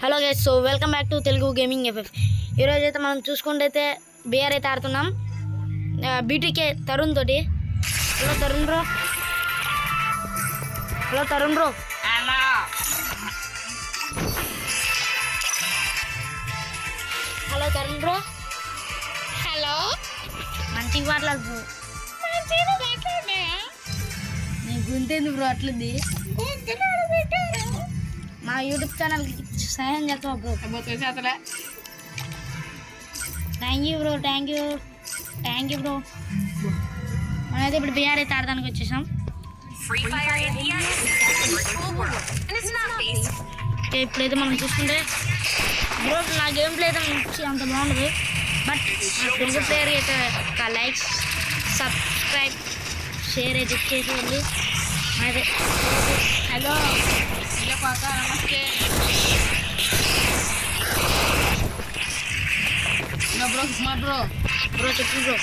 Hello guys, so welcome back to Telugu gaming FF. ఈరోజు అయితే మనం చూసుకుంటే అయితే బీఆర్ అయితే ఆడుతున్నాం బీటీకే తరుణ్ తోటి. Hello Tarun bro. Hello Tarun bro. Hello Tarun bro. Hello మంచిగా మాట్లాడు బ్రో. నీ గుంతేంది బ్రో అట్లుంది? మా యూట్యూబ్ ఛానల్కి సహాయం చేస్తావా bro? Thank you bro, thank you bro. మనమైతే ఇప్పుడు బీఆర్ అయితే ఆడడానికి వచ్చేసాం. ఇప్పుడైతే మనం చూసుకుంటే బ్రో నా గేమ్ ప్లే అయితే మంచి అంత బాగుండదు, బట్ తెలుగు ప్లేయర్ అయితే ఒక లైక్స్ సబ్స్క్రైబ్ షేర్ అయితే చేసేవాళ్ళు. అదే హలో నమస్తే బ్రో. సుమా బ్రో. బ్రో చెప్పు బ్రో.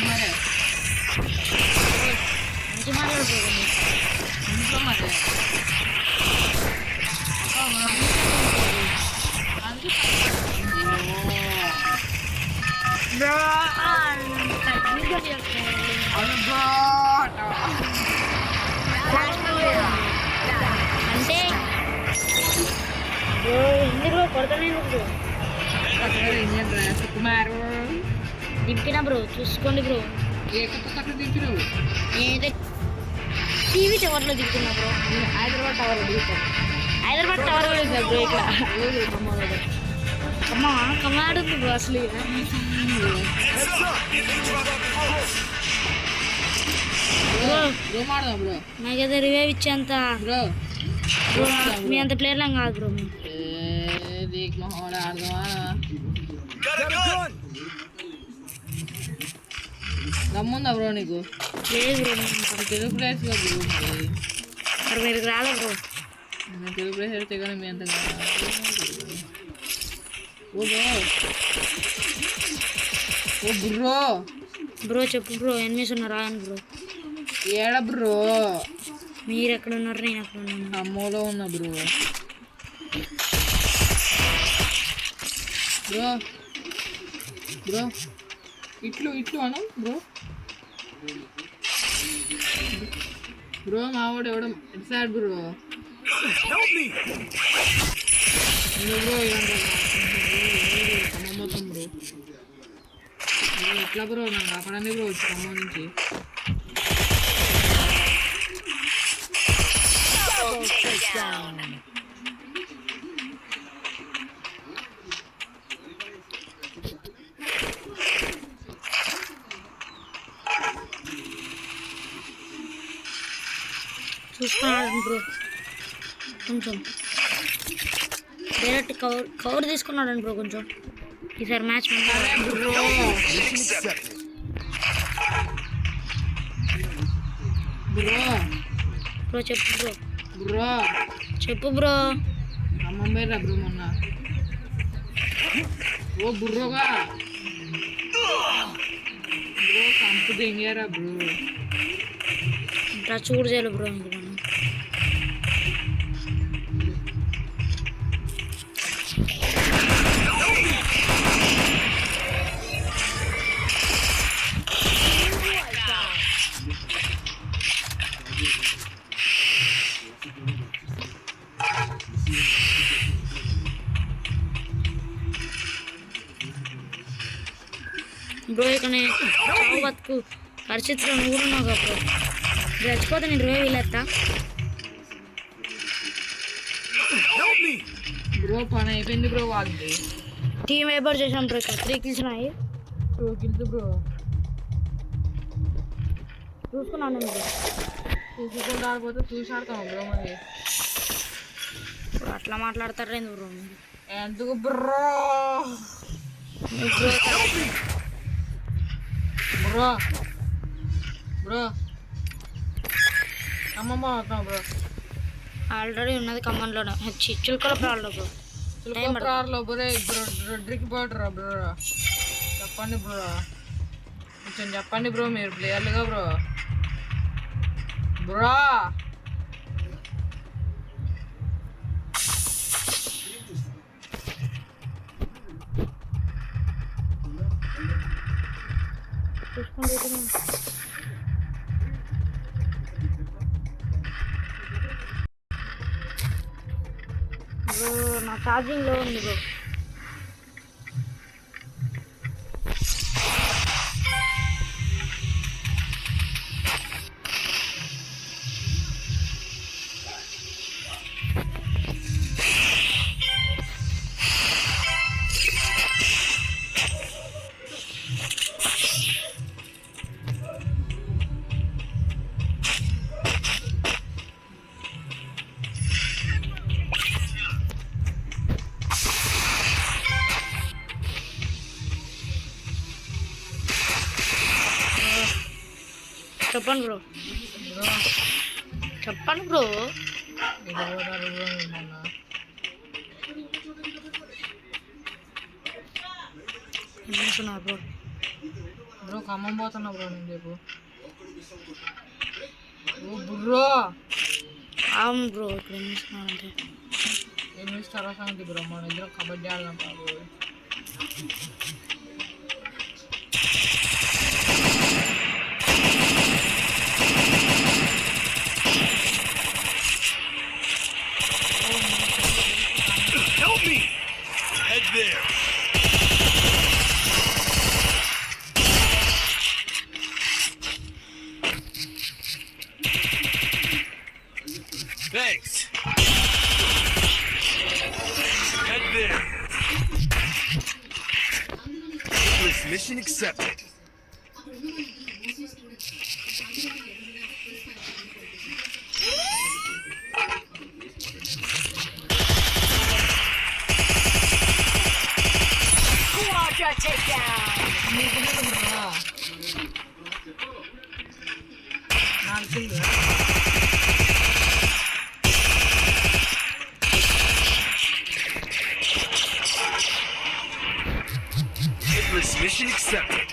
మరి మంచి మాట్లాడు బ్రో. ఇంట్లో మరి బ్రో అంటే బ్రో ఎందుకు కొడతానే బ్రో. సుకుమారు దింపినా బ్రో, చూసుకోండి బ్రో. దింపినావు నేనైతే టీవీ టవర్లో దిగుతున్నా బ్రో. హైదరాబాద్ టవర్ దిగుతాను. హైదరాబాద్ టవర్ కూడా ఉంది బ్రో ఇక్కడ. అమ్మా కమాడుంది బ్రో అసలు. బ్రో రూమ్ ఆడదాం బ్రో. నాకైతే రివైవ్ ఇచ్చేంత బ్రో బ్రో మీ అంత ప్లేయర్లం కాదు బ్రో. దీక్ మహోడ ఆడదామా? దమ్ముందా బ్రో నీకు? లేదు బ్రో, తెలుగు ప్లేస్గా బ్రో. మరి మీరు రాలే బ్రో. తెలుగు ప్లేస్ అయితే కానీ మీ అంత ఓ బ్రో. ఓ బ్రో బ్రో చెప్పు బ్రో. ఎనిమిస్ ఉన్నారు రాను బ్రో. ఏడ బ్రో? మీరు ఎక్కడ ఉన్నారు, నేను ఎక్కడ ఉన్నాను? అమ్మోలో ఉన్నా బ్రో. బ్రో బ్రో ఇట్లు అను బ్రో. బ్రో మావాడు ఎవడం ఎట్ సైడ్ బ్రో. బ్రో మొత్తం బ్రో ఎట్లా బ్రో నన్ను కాపాడండి బ్రో వచ్చి ఖమ్మం నుంచి. చూసుకున్నాడు బ్రో. కొంచెం డైరెక్ట్ కవర్ తీసుకున్నాడు బ్రో. కొంచెం ఈసారి మ్యాచ్ బ్రో బ్రో బ్రో చెప్పు బ్రో. బ్రో చెప్పు బ్రో. ఖమ్మం పోయిరా బ్రో మొన్న. ఓ బుర్రోగా బ్రో కంపు దింగారా బ్రో. ఇట్లా చూడు చేయాలి బ్రో. ఇంక మనం బ్రో ఇక్కడ చావు బతుకు పరిస్థితిలో నువ్వు కూడా ఉన్నావు కదా బ్రో. చచ్చిపోతే నేను రివైవ్ వెళ్ళేస్తా బ్రో. పని అయిపోయింది బ్రో. వాళ్ళది టీం ఏర్పాటు చేసాం బ్రో. ఇక్కడ 3 kills ఉన్నాయి. 2 kills బ్రో. చూసుకున్నాను బ్రో. చూసుకుంటూ ఆడిపోతే చూసి ఆడతాం బ్రో. మరి ఇప్పుడు అట్లా మాట్లాడతారు ఎందుకు బ్రో? ఎందుకు బ్రో? బ్రో బ్రో అమ్మమ్మ అవుతాం బ్రో. ఆల్రెడీ ఉన్నది ఖమ్మంలోనే. చిలుకల ప్రాబ్లం బ్రో. చిలుకలో బ్రో. రొడ్రికి పోటరా బ్రో. చెప్పండి బ్రో, కొంచెం చెప్పండి బ్రో. మీరు ప్లేయర్లుగా బ్రో. బ్రో బ్రో నా ఛార్జింగ్ లో ఉంది బ్రో. చెప్పండి బ్రో. బ్రో చెప్పండి బ్రో. ఇది పోతారు బ్రో మొన్న. ఏమనుకున్నా బ్రో? బ్రో ఖమ్మం పోతున్నా బ్రో నేను రేపు. బ్రో అవును బ్రో. ఇప్పుడు ఏం చేస్తున్నానంటే ఏం చేస్తారో సంగతి బ్రో. మన ఇద్దరం కబడ్డీ ఆడదాం bro. Help me! Head there. Thanks. Head there. This mission accepted. This mission accepted.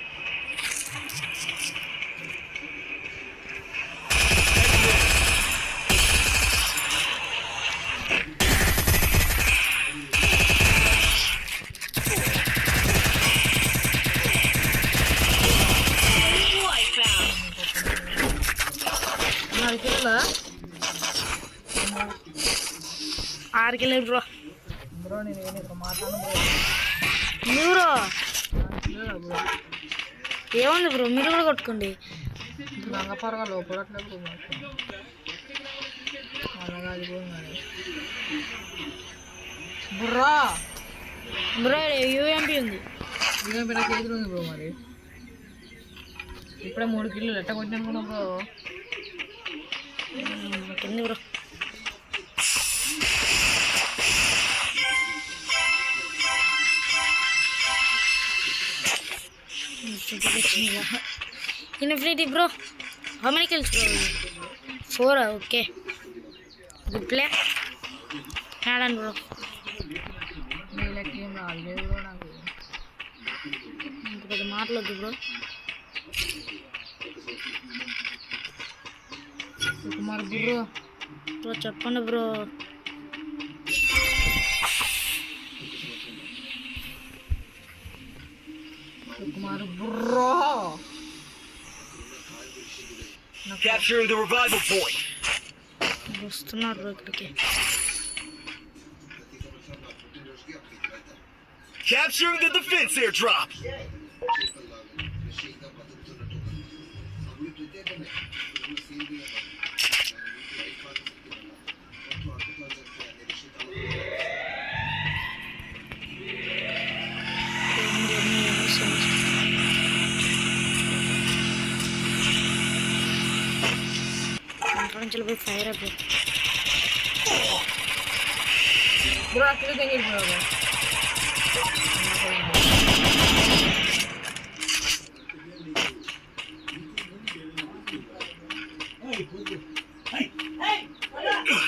ఆరుకెళ్ళి బ్రో. బ్రో నేను ఇక్కడ మాట్లాడను మీరు బ్రో. ఏముంది బ్రో, మీరు కూడా కొట్టుకోండి. రంగపరగా లోపడట్లేదు బ్రో. అలాగా అది పోయింది బ్రో. బ్రో యూఎంపీ ఉంది. యూఎంపీ నాకు ఎదురు ఉంది బ్రో. మరి ఇప్పుడే 3 కిలోలు ఎట్ట కొట్టిన అనుకున్నా బ్రో. ఉంది bro. Infinity bro. How many kills bro? 4. Okay. Good play. Add bro. నీళ్ళకి ఏం రాలేదు బ్రో నాకు. ఇంకొక మాట్లాడదు బ్రో. కుమార్ బ్రో. బ్రో చెప్పండి bro. Kumar bro. Capturing the revival point. వస్తున్నారు బ్రో ఇక్కడికి. Capturing the defense airdrop. చలో పోయి ఫైర్ అప్ బ్రో అక్కడ తెంగిరు bro.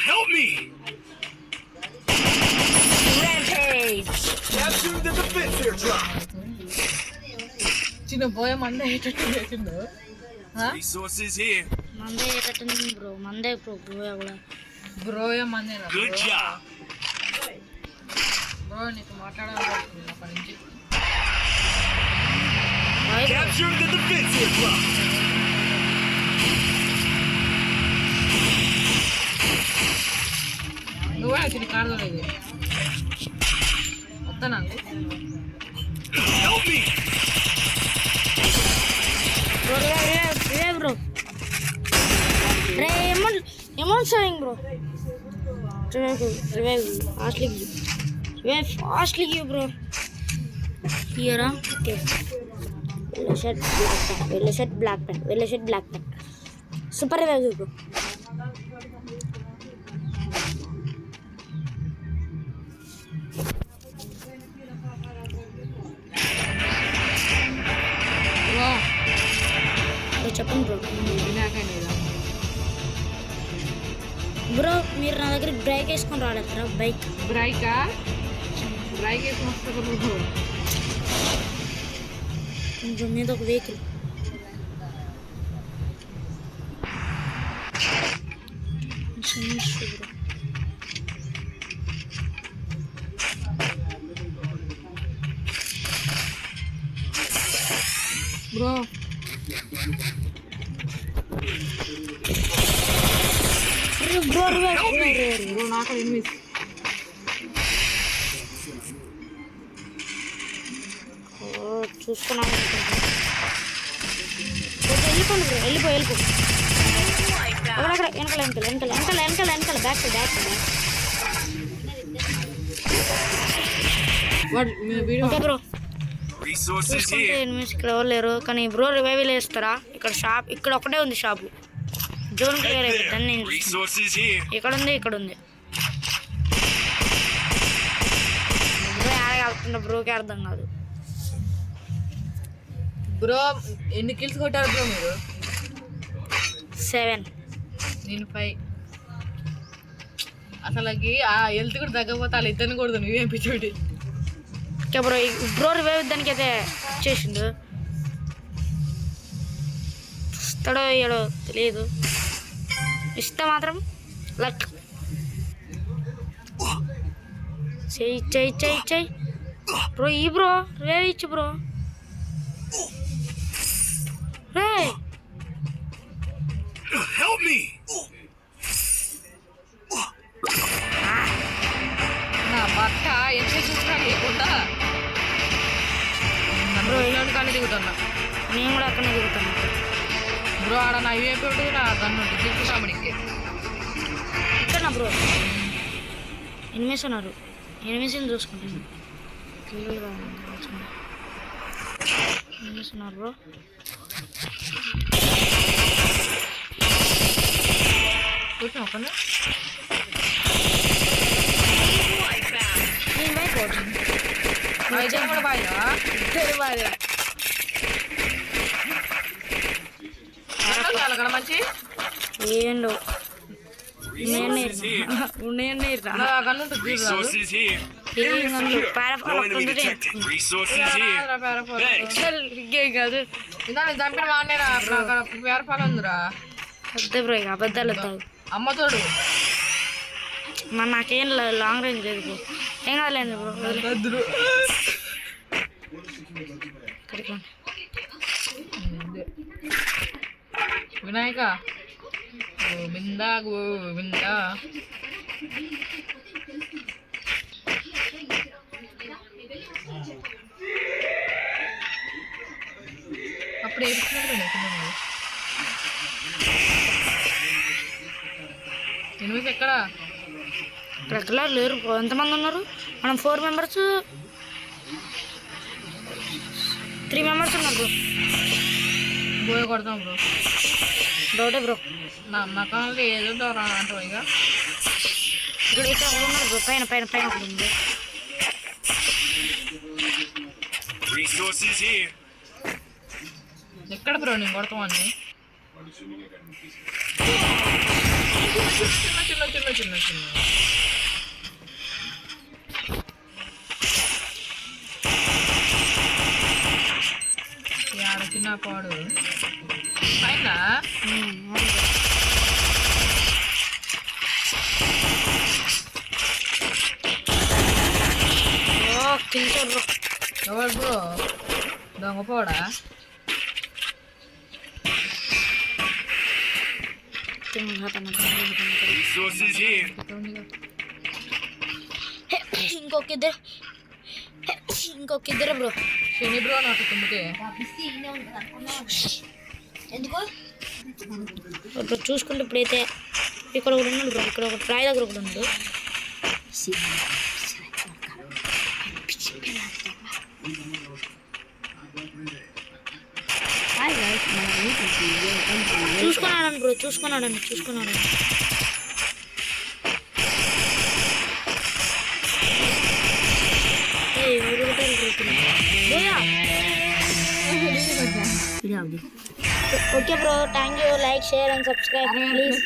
Help me! Rampage! Capturing the defense airdrop. చిన్న పోయే మంద అయ్యేటట్టు చేసిండు. Resources here. మందే కట్టింది బ్రో. మందే బ్రో కూడా. బ్రోయే మందేనా Good job. బ్రో నీకు మాట్లాడాలనుకుంటున్నా అప్పటి నుంచి. Capture the defense airdrop. నువ్వే వచ్చి కాదు ఇది వద్దా నాకు Help me. Bro, revive, bro. Amount showing, bro. Revive, fastly give, bro. Here, okay. Yellow shirt, black pant. Super revive, bro. చెప్పండి బ్రో. బ్రో మీరు నా దగ్గర బ్రేక్ వేసుకొని రాలేదురా బైక్ బ్రేక్ వేసుకొని వస్తా బ్రో కొంచెం మీద ఒక వెహికల్ బ్రో బ్రో నాకు ఎనిమిది చూసుకున్నాను వెళ్ళిపోండి బ్రో వెళ్ళిపో అక్కడ వెనకాల బ్యాక్ ఓకే బ్రో చూసుకుంటే ఎనిమిది ఇక్కడ ఎవరు లేరు కానీ బ్రో రివైవ్ వేస్తారా ఇక్కడ ఒకటే ఉంది షాపు జోన్ క్లియర్ అయిపోతుంది నేను ఇక్కడ ఉంది బ్రో ఆడగలుగుతుండ బ్రోకి అర్థం కాదు బ్రో ఎన్ని కిల్స్ కొట్టారు బ్రో మీరు 7 నేను 5 అసలుకి ఆ హెల్త్ కూడా తగ్గకపోతే వాళ్ళు ఇద్దరిని కొడుతు నువ్వేం పిచ్చోటి ఓకే బ్రో రివైవ్ దానికి అయితే చేసిండు ఇస్తాడో అయ్యాడో తెలియదు ఇస్తే మాత్రం లక్ చెయ్యి బ్రో బ్రో రివైవ్ ఇచ్చు బ్రో రే Help me. నా భర్త ఎంత చూసినా లేకుండా బ్రో ఇలాంటి కానీ దిగుతున్నా నేను కూడా అక్కడనే దిగుతాను బ్రో ఆడ నా ఇవేపోయి నా గన్ను దిగుతామడికి ఇక్కడ బ్రో ఎనిమిస్ ఉన్నారు ఎనిమిస్ని చూసుకుంటాను ఎనిమిస్ ఉన్నారు బ్రో కూర్చో ఒక నేను బైక్ కూడా బాగా అక్కడ మంచి ఏండు gun Resources here. No enemy detected. Resources here. కాదు ఇందా నేను చంపిన వాడినేరా అక్కడ పేరపాలు ఉందిరా వద్దే బ్రో ఇక అబద్ధాలు వద్దావు అమ్మతోడు మరి నాకేం లాంగ్ రేంజ్ లేదు బ్రో ఏం కాదులేదు బ్రో ఇక్కడికి వినాయక గోవింద అప్పుడు ఏడుస్తున్నారు ఎనిమిది ఎక్కడా ఇక్కడ లేరు బ్రో ఎంతమంది ఉన్నారు మనం 4 మెంబర్స్ 3 మెంబర్స్ ఉన్నారు బ్రో బోయ కొడతాం బ్రో డౌటే బ్రో నమ్మకాలు ఏదో దూరం అంటావు ఇక ఇక్కడ ఉన్నారు బ్రో పైన ఒకటి ఉంది Resources here. ఎక్కడ బ్రో నేను కొడతామని చిన్న చిన్న పాడు పైన ఎవరు బ్రో దొంగపోడా Resources here. ఇంకొక ఇద్దరు బ్రో. శని బ్రో నాకు తుమ్మితే ఎందుకు ఇప్పుడు చూసుకుంటే ఇప్పుడైతే ఇక్కడ ఒకటి ఉన్నాడు బ్రో. ఇక్కడ ఒక ట్రాయ్ దగ్గర ఒకటి ఉన్నాడు. చూసుకున్నాడండి బ్రో, చూసుకున్నాడండి. Okay bro, thank you. Like, share and subscribe please.